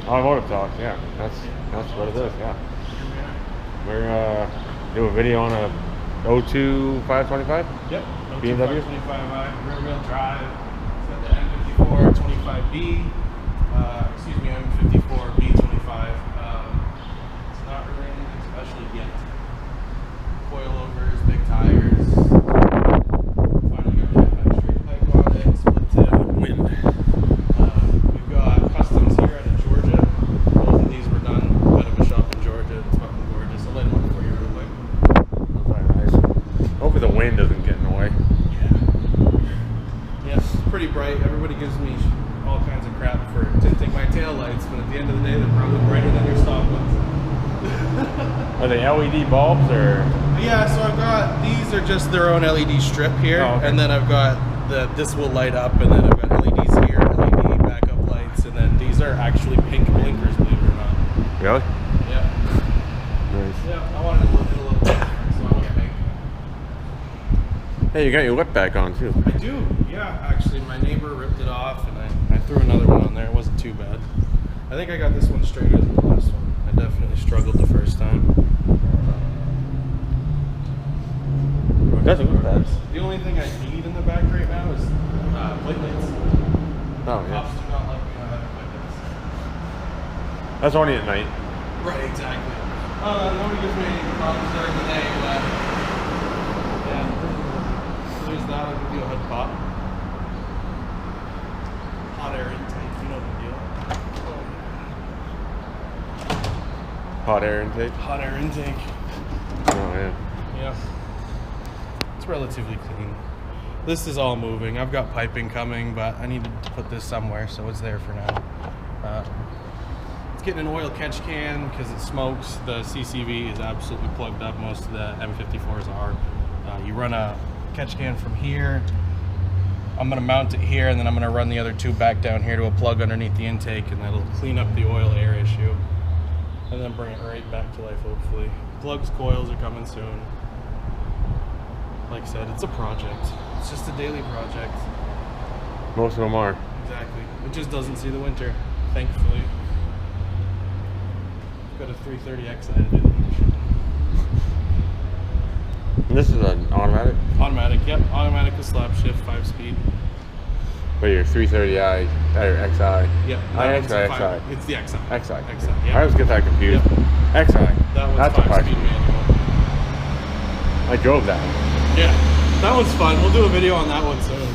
Automotive talk, yeah. That's what it is, yeah. We're do a video on a 02 525? Yep. BMW? 525i, rear wheel drive. It's got the M54 25B. Excuse me, M54 B25. It's not really anything special yet. Coilovers, big tires. Finally got that straight pipe on it. Split tip. Wind. We've got customs here out of Georgia. Both of these were done out of a shop in Georgia. It's fucking gorgeous. I'll light them up for you real quick. Very nice. Hopefully the wind doesn't get in the way. Yeah, it's pretty bright. Everybody gives me all kinds of crap for tinting my tail lights, but at the end of the day, they're probably brighter than your stock ones. Are they LED bulbs or? Yeah, so I've got, these are just their own LED strip here, and then I've got this will light up, and then I've got LEDs here, LED backup lights, and then these are actually pink blinkers, believe it or not. Really? Yeah. Nice. Yeah, I wanted to look a little bit different, so I went pink. Hey, you got your lip back on too. I do, yeah. Actually, my neighbor ripped it off, and I threw another one on there. It wasn't too bad. I think I got this one straighter than the last one. I definitely struggled the first time. It doesn't look bad. The only thing I need in the back right now is plate lights. Oh, yeah. Cops do not like me not having plate lights. That's only at night. Right, exactly. Nobody gives me any problems during the day, but yeah. So there's that. I'll give you a hood pop. Hot air intake, you know the deal. Hot air intake. Hot air intake. Oh yeah. Yeah. It's relatively clean. This is all moving. I've got piping coming, but I needed to put this somewhere, so it's there for now. It's getting an oil catch can because it smokes. The CCV is absolutely plugged up. Most of the M54s are. You run a catch can from here. I'm going to mount it here, and then I'm going to run the other two back down here to a plug underneath the intake, and that'll clean up the oil air issue. And then bring it right back to life, hopefully. Plugs, coils are coming soon. Like I said, it's a project. It's just a daily project. Most of them are. Exactly. It just doesn't see the winter, thankfully. Got a 330X I did. And this is an automatic? Automatic, yep. Automatic with slap shift, 5-speed. But your 330i or XI? Yep. XI. It's the XI. XI. XI, yeah. I always get that confused. Yep. XI. That one's That's a 5-speed manual. I drove that. Yeah, that one's fun. We'll do a video on that one soon.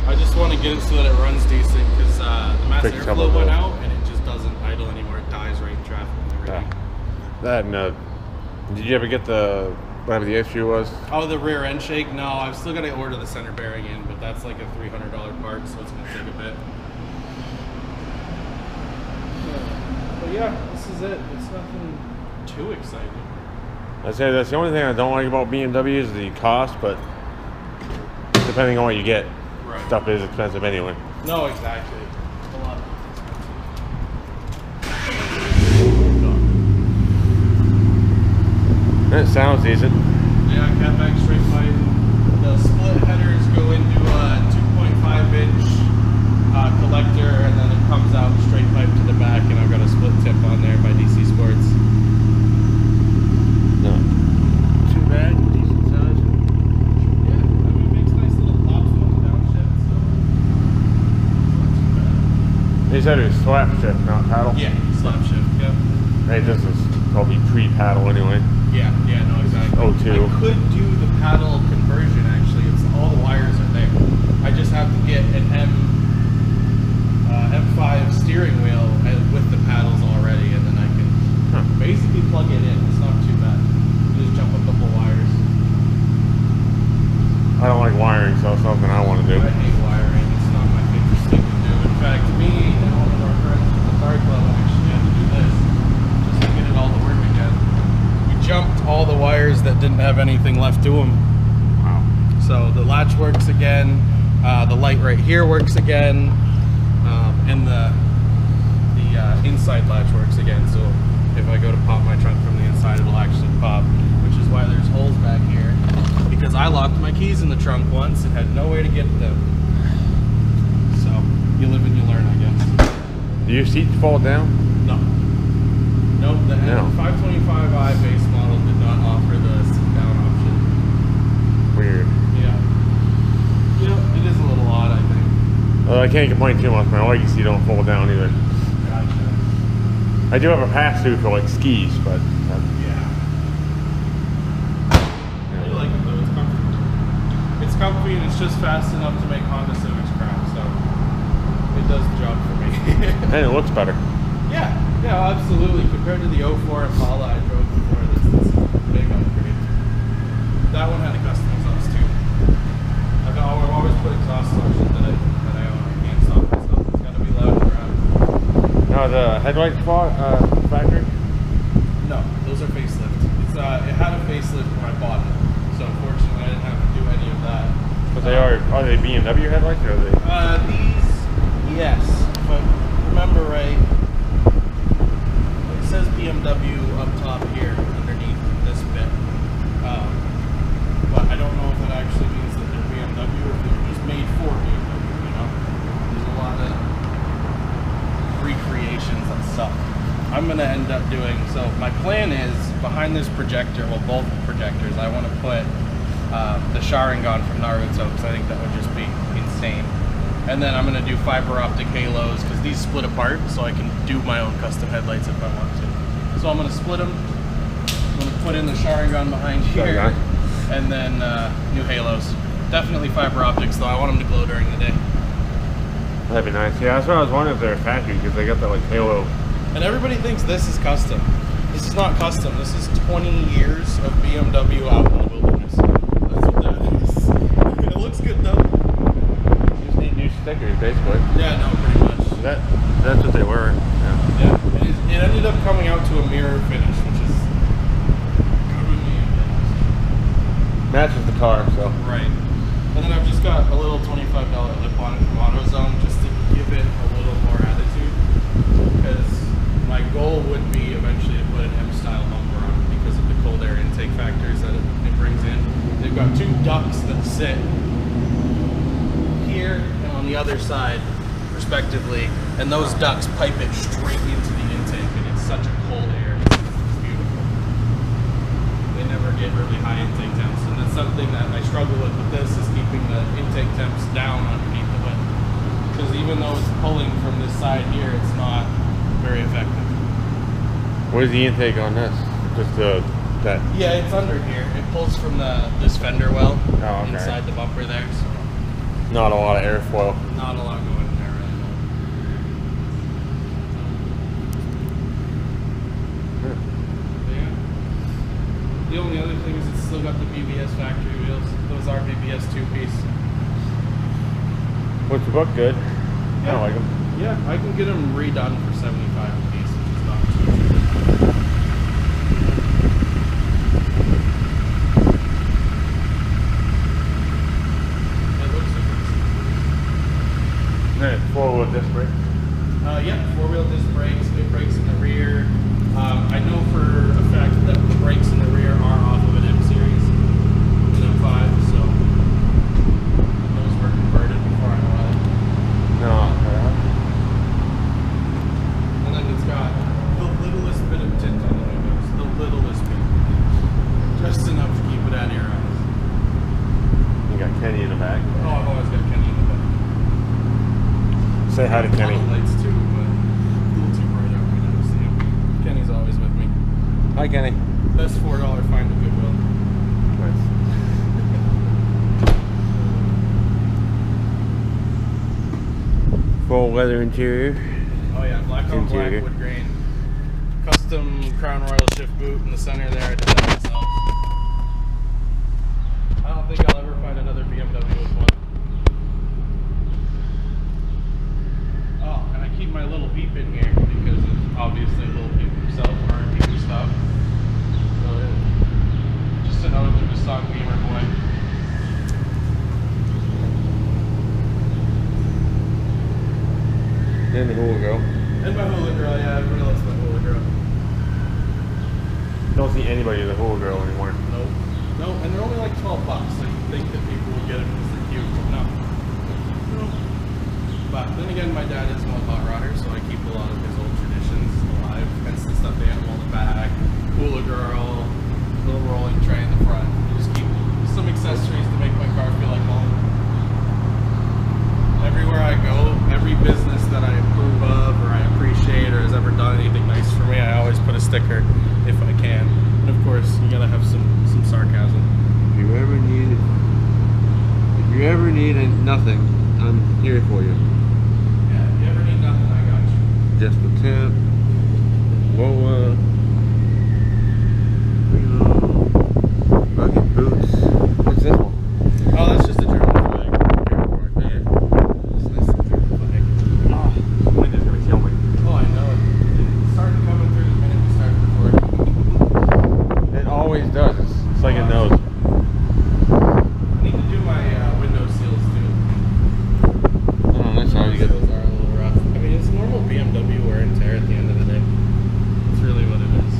I just want to get it so that it runs decent because the mass airflow went out and it just doesn't idle anymore. It dies right in traffic and everything. That and did you ever get the whatever the issue was? Oh, the rear end shake? No, I've still got to order the center bearing in, but that's like a $300 part, so it's going to take a bit. But yeah, this is it. It's nothing too exciting. I'd say that's the only thing I don't like about BMW is the cost, but depending on what you get, stuff is expensive anyway. No, exactly. A lot of And it sounds decent. Yeah, catback straight pipe. The split headers go into a 2.5-inch collector, and then it comes out straight pipe to the back, and I've got a split tip on there by DC Sports. No. Too bad. Decent size. Yeah, I mean, it makes nice little pops on the downshift, so not too bad. They said it was slap shift, not paddle. Yeah, slap shift, yeah. Hey, this is probably pre-paddle anyway. Yeah, no, exactly. Oh, two. I could do the paddle conversion, actually. It's all the wires are there. I just have to get an M5 steering wheel with the paddles already, and then I can basically plug it in. It's not too bad. Just jump a couple wires. I don't like wiring, so it's something I want to do. I hate wiring. It's not my favorite thing to do. In fact, me and one of our friends from the car club actually had to do this just to get it all to work again. We jumped all the wires that didn't have anything left to them. Wow. So the latch works again. The light right here works again. And the inside latch works again. So if I go to pop my trunk from the inside, it'll actually pop, which is why there's holes back here, because I locked my keys in the trunk once and had no way to get them. So you live and you learn, I guess. Do your seats fold down? Nope, the No. 525i base model did not offer the sit-down option. Weird. Yeah. Yep, it is a little odd, I think. I can't complain too much. My legacy don't fold down either. Gotcha. I do have a pass-through for like skis, but Yeah. I like it though, it's comfy. It's comfy and it's just fast enough to make Honda Civics crap, so it does the job for me. and it looks better. Yeah, absolutely. Compared to the 04 Impala I drove before, this is a big upgrade. That one had a custom exhaust too. I've always put exhaust options that I own. I can't stop myself. It's got to be loud and loud. No, the headlight factory? No, those are facelift. It had a facelift when I bought it, so unfortunately I didn't have to do any of that. But they are they BMW headlights or are they? These, yes, if I remember right, it says BMW up top here underneath this bit. But I don't know if that actually means that they're BMW or if they were just made for BMW, you know? There's a lot of recreations and stuff. I'm gonna end up doing, so my plan is, behind this projector, well both projectors, I want to put the Sharingan from Naruto, because I think that would just be insane. And then I'm gonna do fiber optic halos, because these split apart, so I can do my own custom headlights if I want to. So I'm gonna split them, I'm gonna put in the Sharingan behind here, and then new halos. Definitely fiber optics though, I want them to glow during the day. That'd be nice. Yeah, that's what I was wondering if they're a factory because they got that like halo. And everybody thinks this is custom. This is not custom. This is 20 years of BMW out in the wilderness. That's what that is. It looks good though. You just need new stickers, basically. Yeah, no, pretty much. That's what they were. Yeah. It ended up coming out to a mirror finish, which is good with me. Matches the car, so. Right. And then I've just got a little $25 lip on it from AutoZone just to give it a little more attitude. Because my goal would be eventually to put an M-style bumper on it because of the cold air intake factors that it brings in. They've got two ducts that sit here and on the other side, respectively, and those ducts pipe it straight into the intake, and it's such a cold air. It's beautiful. They never get really high intake temps, and that's something that I struggle with this is keeping the intake temps down underneath the hood. Because even though it's pulling from this side here, it's not very effective. What is the intake on this? Just that? Yeah, it's under here. It pulls from this fender well okay. Inside the bumper there. So not a lot of airflow. not a lot going in there really. Yeah. The only other thing is it's still got the BBS factory wheels. Those are BBS 2-piece. What's the book good? Yeah. I like them. Yeah, I can get them redone for $75 a piece, which is not too cheap. It looks super. And it's 4-wheel disc brake. Yeah, 4-wheel disc brakes, big brakes in the rear. I know for a fact that the brakes in the rear are off of an M series, an M5, so those were converted before I know it. No. And then it's got the littlest bit of tint on the windows, the littlest bit. Just enough to keep it out of your eyes. You got Kenny in the back. Oh, I've always got Kenny in the back. Say hi to Kenny. Lights too, but a little too bright out when I don't see him. Kenny's always with me. Hi, Kenny. Best $4 find at Goodwill. Nice. Full leather interior. Oh yeah, black on black Interior. wood grain. Custom Crown Royal shift boot in the center there. I did that myself. I don't think I'll ever find another BMW with one. Oh, and I keep my little beep in here because of obviously little beep himself or RP stuff. So just another Lucasstock Beamer boy. And the hula girl. And my hula girl, yeah, everybody loves my hula girl. Don't see anybody with a hula girl anymore. Nope. No, and they're only like $12, so you think that people would get them because they're cute, but no. No. But then again, my dad is an old hot rodder, so I keep a lot of his old traditions alive, hence the stuffed animal has ever done anything nice for me, I always put a sticker if I can. And of course, you gotta have some sarcasm. If you ever need nothing, I'm here for you. Yeah, if you ever need nothing, I got you. Just the tip. Whoa, bucket boots. What's this one? Oh, that's just a German flag. Yeah. It's nice to German flag. Oh, this wind is gonna kill me. Oh, I know it. It started coming through the minute we started recording. It always does. It's like it knows. I need to do my window seals too. Oh, that's how you get. Seals are a little rough. I mean, it's normal BMW wear and tear at the end of the day. It's really what it is.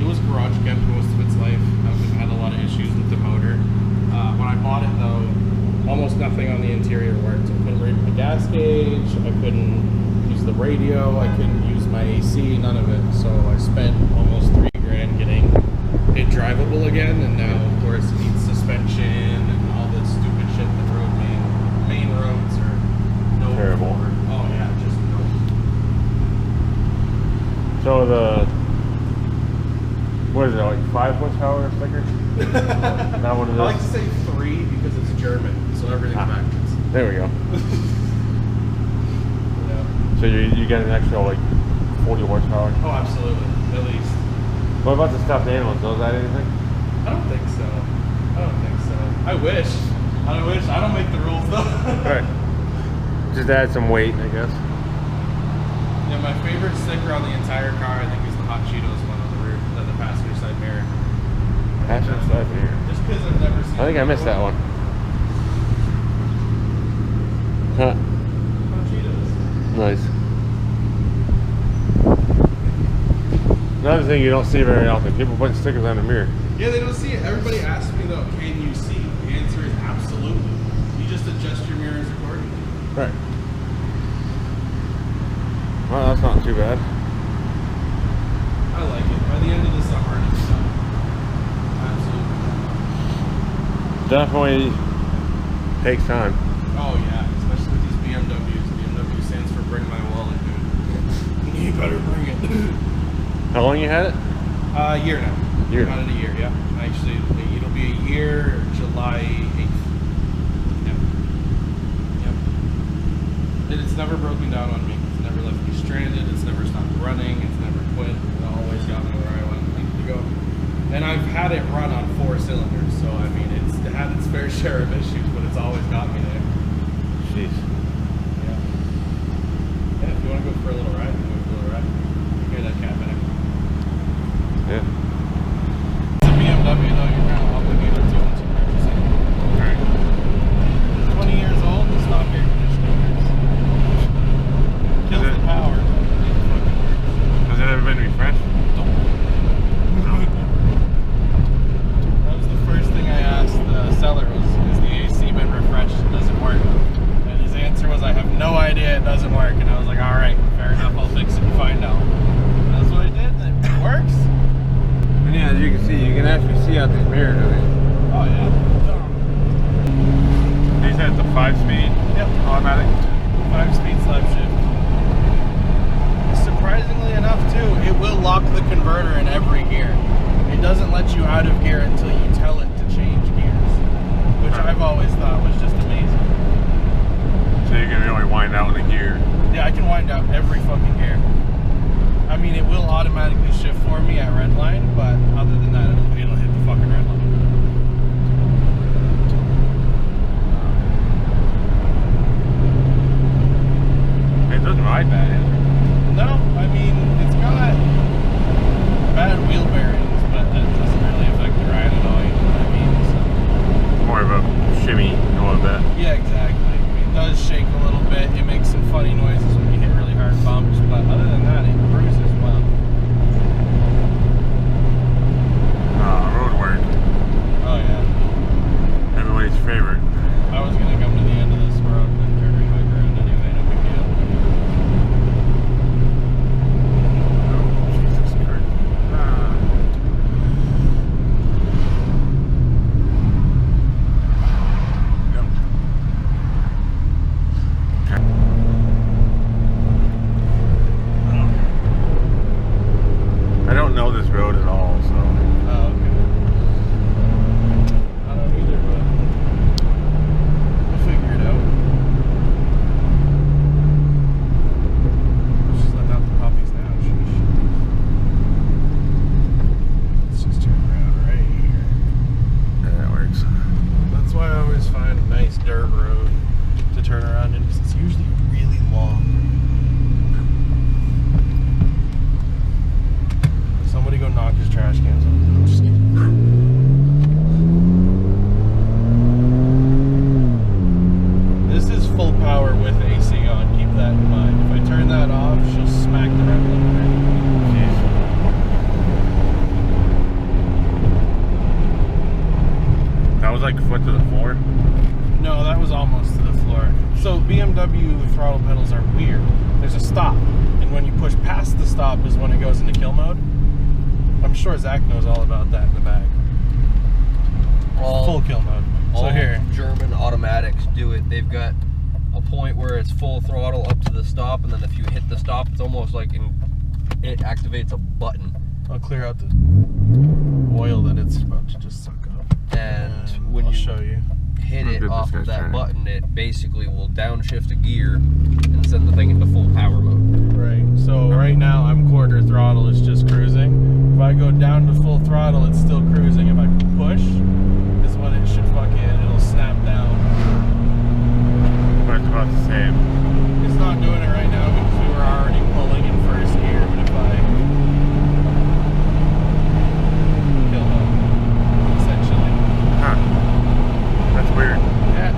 It was garage kept most of its life. I've had a lot of issues with the motor. When I bought it though, almost nothing on the interior worked. I couldn't read my gas gauge, I couldn't use the radio, I couldn't use my AC, none of it. So I spent almost $3 grand getting it drivable again, and now of course it needs suspension and all this stupid shit that main roads are no Terrible. for. Oh yeah, just no. So what is it, like 5 horsepower sticker? Not one of I those. like to say 3 because it's German, so everything's backwards. There we go. Yeah. So you get an extra like 40 horsepower. Oh, absolutely, at least. What about the stuffed animals? Does that anything? I don't think so. I wish. I don't make the rules though. Right. Just add some weight, I guess. Yeah, my favorite sticker on the entire car, I think, is the Hot Cheetos one on the rear, the passenger side mirror. Passenger side mirror. Just because I've never seen. I think I missed that one. Huh. Hot Cheetos. Nice. Another thing you don't see very often, people putting stickers on the mirror. Yeah, they don't see it. Everybody asks me though, can you see? The answer is absolutely. You just adjust your mirrors accordingly. Right. Well, that's not too bad. I like it. By the end of the summer, it's done. Absolutely. Definitely takes time. Oh yeah, especially with these BMWs. BMW stands for bring my wallet, dude. You better bring it. How long you had it? A year now. Year. About it a year, yeah. Actually, it'll be a year, July 8th. Yep. It's never broken down on me. It's never left me stranded. It's never stopped running. It's never quit. It always got me where I needed to go. And I've had it run on 4 cylinders, so I mean, it's had its fair share of issues, but it's always got me there. Jeez. Yeah. Yeah, if you want to go for a little ride, go for a little ride. Hear that cat back. Yeah. It's a BMW though, you're kind of obligated to once you purchase it. Alright. 20 years old, the stock air conditioning works. Kills the power, but it fucking works. Has it ever been refreshed? That was the first thing I asked the seller was, has the AC been refreshed? Does it work? And his answer was, I have no idea, it doesn't work. And I was like, alright, fair enough, I'll fix it and find out. And that's what I did, and it works. And yeah, as you can see, you can actually see out this mirror, don't you? Oh yeah. These had the 5-speed Yep. automatic. 5-speed slap shift. Surprisingly enough too, it will lock the converter in every gear. It doesn't let you out of gear until you tell it to change gears, which I've always thought was just amazing. So you can really wind out in a gear. Yeah, I can wind out every fucking gear. I mean, it will automatically shift for me at red line, but other than that, it'll hit the fucking red line. It doesn't ride bad either. No, I mean, it's got bad wheel bearings, but that doesn't really affect the ride at all, you know what I mean? So. More of a shimmy a little bit. Yeah, exactly. I mean, it does shake a little bit. It makes some funny noises when you hit really hard bumps, but other than that, it cruises well. Road work. throttles are weird. There's a stop, and when you push past the stop is when it goes into kill mode. I'm sure Zach knows all about that in the back. Full kill mode. So here, German automatics do it. They've got a point where it's full throttle up to the stop, and then if you hit the stop, it's almost like it activates a button. I'll clear out the oil that it's about to just suck up. And when I'll you show you. hit it off of that button, it basically will downshift a gear and send the thing into full power mode. Right. So right now I'm quarter throttle, it's just cruising. If I go down to full throttle, it's still cruising. If I push, is when it should it'll snap down. But it's about the same. It's not doing it right now because we were already pulling in first gear, but if I kill mode, essentially. Huh. That's weird. Yeah.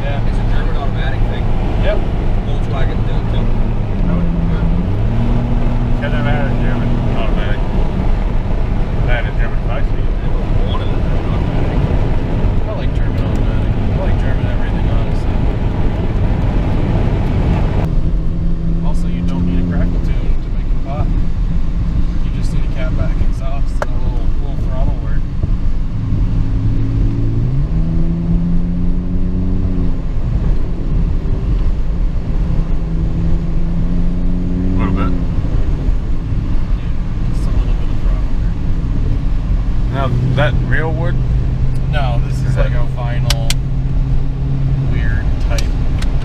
Yeah. It's a German automatic thing. Yep. Volkswagen do it too. Because I've had a German automatic. I had a German 5-speed. I wanted a German automatic. I like German automatic. I like German everything, honestly. Also, you don't need a crackle tune to make it pop. You just need a cat back exhaust and a little throttle work. A little bit. Yeah, just a little bit of throttle work. Now, is that real wood? No, this is like a vinyl, weird type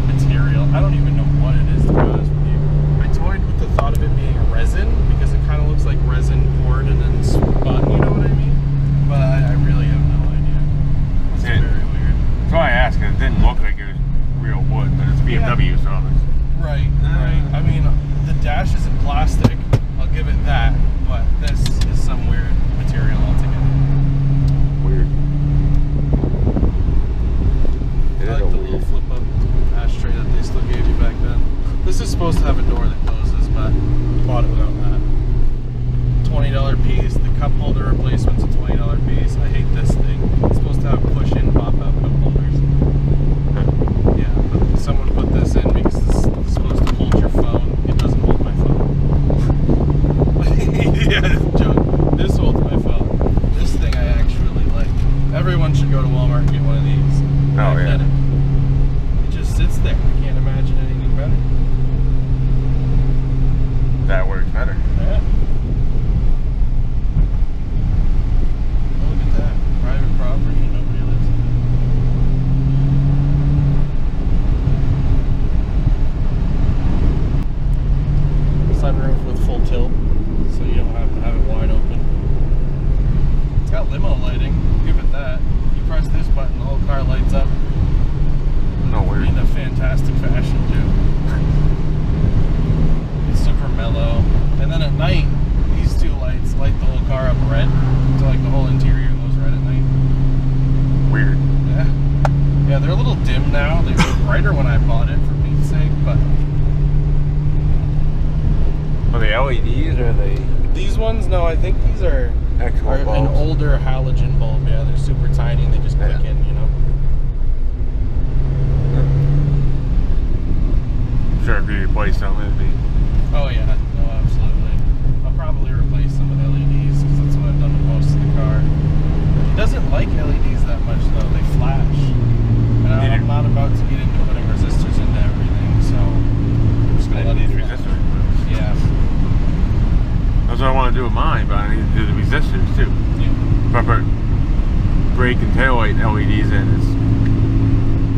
material. I don't even know what it is, to be honest with you. I toyed with the thought of it being a resin because it kind of looks like resin poured and then spun, you know what I mean? But I really have no idea. It's very weird. That's why I asked, because it didn't look like it was real wood, but it's BMW, so it's... Right, right. I mean, the dash isn't plastic, I'll give it that, but this is some weird material altogether. Weird. I like the little flip-up ashtray that they still gave you back then. This is supposed to have a door that closes, but I bought it without that. $20 piece. The cup holder replacement's a $20 piece. I hate this thing. It's supposed to have push-in, pop-out cup holders. Yeah, but someone put this in because it's supposed to hold your phone. It doesn't hold my phone. Yeah, joke. This holds my phone. This thing I actually like. Everyone should go to Walmart and get one of these. Oh, yeah. It just sits there. I can't imagine anything better. That works better. Yeah. Oh, look at that. Private property and nobody lives in it. Sunroof with full tilt, so you don't have to have it wide open. It's got limo lighting. Give it that. You press this button, the whole car lights up. No weird. In a fantastic fashion too. It's super mellow. And then at night, these two lights light the whole car up red. So like the whole interior goes red at night. Weird. Yeah. Yeah, they're a little dim now. They were brighter when I bought it, for Pete's sake, but... Are they LEDs or are they... These ones? No, I think these are Actual bulbs? an older halogen bulb. Yeah, they're super tiny and they just click in, you know? Sure, if you replace them, it'd be... Oh yeah, no, absolutely. I'll probably replace some with LEDs because that's what I've done with most of the car. It doesn't like LEDs that much though, they flash. And I'm not about to get into putting resistors into everything, so I'm just going to let these it resistors. Yeah. That's what I want to do with mine, but I need to do the resistors too. Yeah. If I put brake and taillight LEDs in,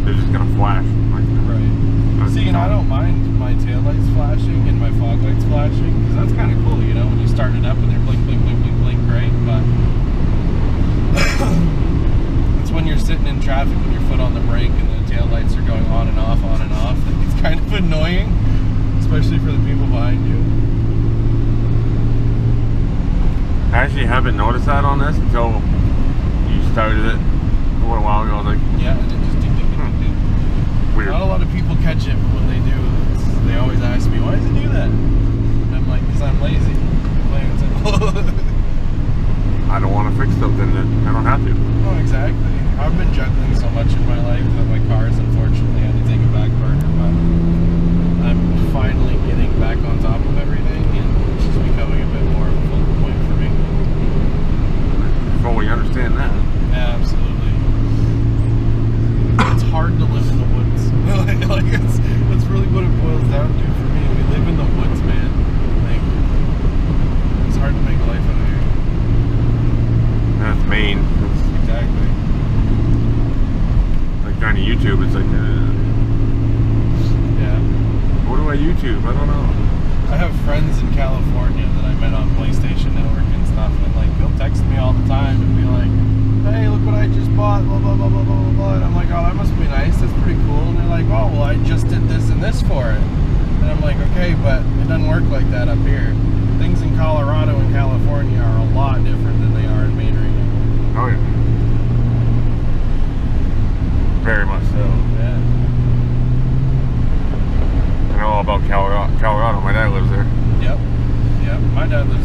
they're just going to flash. Right. See, and I don't mind my taillights flashing and my fog lights flashing, because that's kind of cool, you know, when you start it up and they're blink, blink, blink, blink, blink, great, but it's when you're sitting in traffic with your foot on the brake and the taillights are going on and off, that it's kind of annoying, especially for the people behind you. I actually haven't noticed that on this until you started it a little while ago. I was like, yeah, and it just ding, ding, ding, ding. Weird. Not a lot of people catch it, but when they do, they always ask me, why does it do that? And I'm like, because I'm lazy. Plain and simple. I don't want to fix something that I don't have to. Oh, exactly. I've been juggling so much in my life that my cars, unfortunately, had to take a back burner, but YouTube, it's like, Yeah. what do I YouTube? I don't know. I have friends in California that I met on PlayStation Network and stuff, and like they'll text me all the time and be like, "Hey, look what I just bought," blah blah blah blah blah blah. And I'm like, "Oh, that must be nice. That's pretty cool." And they're like, "Oh, well, I just did this and this for it." And I'm like, "Okay, but it doesn't work like that up here. Things in Colorado and California are a lot different than they are in Maine or England." Oh yeah. Very much so. Yeah. I know all about Colorado. My dad lives there. Yep. Yep. My dad lives